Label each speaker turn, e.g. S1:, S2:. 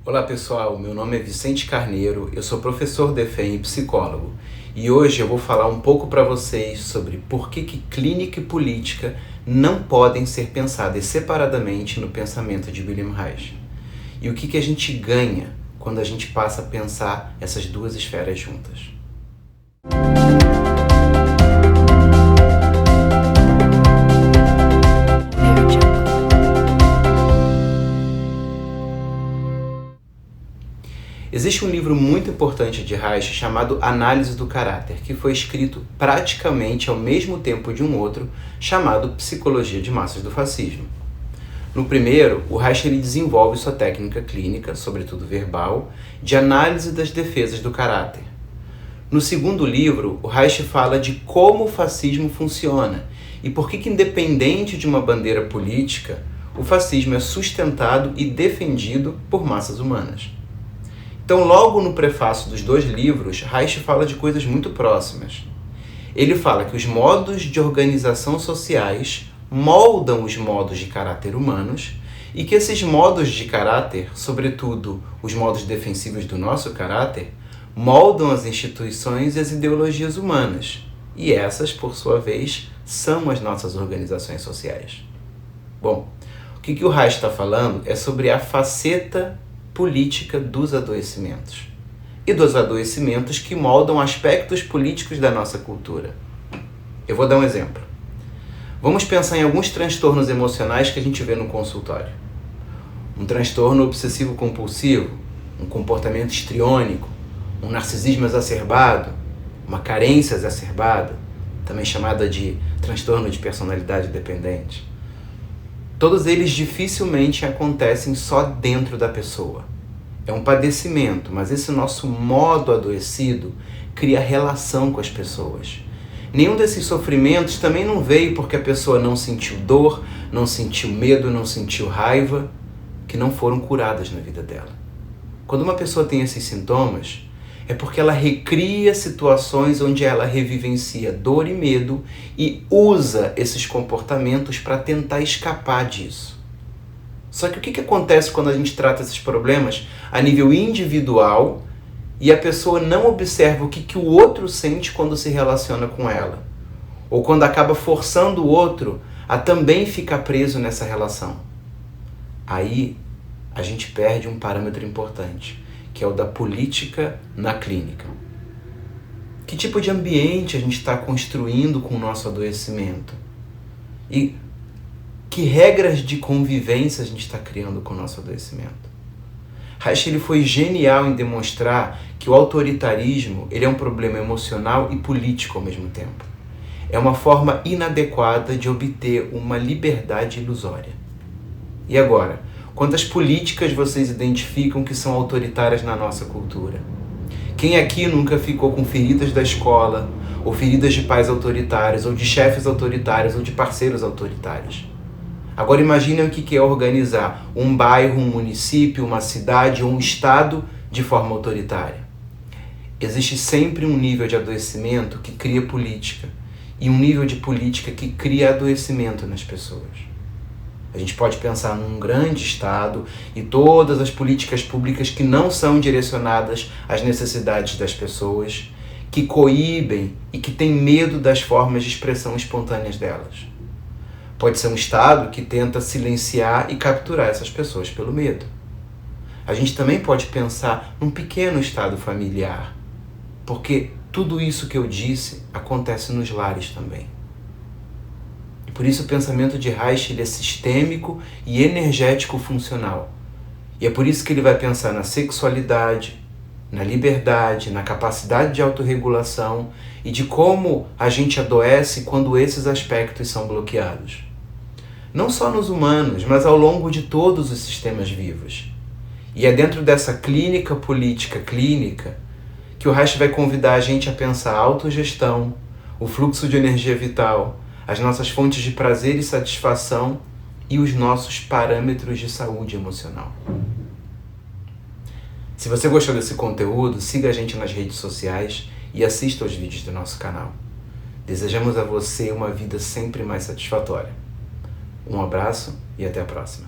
S1: Olá pessoal, meu nome é Vicente Carneiro, eu sou professor de FEM e psicólogo e hoje eu vou falar um pouco para vocês sobre por que clínica e política não podem ser pensadas separadamente no pensamento de Wilhelm Reich e o que a gente ganha quando a gente passa a pensar essas duas esferas juntas. Existe um livro muito importante de Reich chamado Análise do Caráter, que foi escrito praticamente ao mesmo tempo de um outro, chamado Psicologia de Massas do Fascismo. No primeiro, o Reich desenvolve sua técnica clínica, sobretudo verbal, de análise das defesas do caráter. No segundo livro, o Reich fala de como o fascismo funciona e por que, independente de uma bandeira política, o fascismo é sustentado e defendido por massas humanas. Então, logo no prefácio dos dois livros, Reich fala de coisas muito próximas. Ele fala que os modos de organização sociais moldam os modos de caráter humanos e que esses modos de caráter, sobretudo os modos defensivos do nosso caráter, moldam as instituições e as ideologias humanas. E essas, por sua vez, são as nossas organizações sociais. Bom, o que o Reich está falando é sobre a faceta política dos adoecimentos e dos adoecimentos que moldam aspectos políticos da nossa cultura. Eu vou dar um exemplo. Vamos pensar em alguns transtornos emocionais que a gente vê no consultório. Um transtorno obsessivo-compulsivo, um comportamento histriônico, um narcisismo exacerbado, uma carência exacerbada, também chamada de transtorno de personalidade dependente. Todos eles dificilmente acontecem só dentro da pessoa. É um padecimento, mas esse nosso modo adoecido cria relação com as pessoas. Nenhum desses sofrimentos também não veio porque a pessoa não sentiu dor, não sentiu medo, não sentiu raiva, que não foram curadas na vida dela. Quando uma pessoa tem esses sintomas, é porque ela recria situações onde ela revivencia dor e medo e usa esses comportamentos para tentar escapar disso. Só que o que acontece quando a gente trata esses problemas a nível individual e a pessoa não observa o que o outro sente quando se relaciona com ela? Ou quando acaba forçando o outro a também ficar preso nessa relação? Aí a gente perde um parâmetro importante, que é o da política na clínica. Que tipo de ambiente a gente está construindo com o nosso adoecimento? E que regras de convivência a gente está criando com o nosso adoecimento? Reich foi genial em demonstrar que o autoritarismo ele é um problema emocional e político ao mesmo tempo. É uma forma inadequada de obter uma liberdade ilusória. E agora? Quantas políticas vocês identificam que são autoritárias na nossa cultura? Quem aqui nunca ficou com feridas da escola, ou feridas de pais autoritários, ou de chefes autoritários, ou de parceiros autoritários? Agora imaginem o que é organizar um bairro, um município, uma cidade ou um estado de forma autoritária. Existe sempre um nível de adoecimento que cria política, e um nível de política que cria adoecimento nas pessoas. A gente pode pensar num grande Estado e todas as políticas públicas que não são direcionadas às necessidades das pessoas, que coíbem e que têm medo das formas de expressão espontâneas delas. Pode ser um Estado que tenta silenciar e capturar essas pessoas pelo medo. A gente também pode pensar num pequeno Estado familiar, porque tudo isso que eu disse acontece nos lares também. Por isso o pensamento de Reich ele é sistêmico e energético funcional. E é por isso que ele vai pensar na sexualidade, na liberdade, na capacidade de autorregulação e de como a gente adoece quando esses aspectos são bloqueados. Não só nos humanos, mas ao longo de todos os sistemas vivos. E é dentro dessa clínica política clínica que o Reich vai convidar a gente a pensar a autogestão, o fluxo de energia vital, as nossas fontes de prazer e satisfação e os nossos parâmetros de saúde emocional. Se você gostou desse conteúdo, siga a gente nas redes sociais e assista aos vídeos do nosso canal. Desejamos a você uma vida sempre mais satisfatória. Um abraço e até a próxima.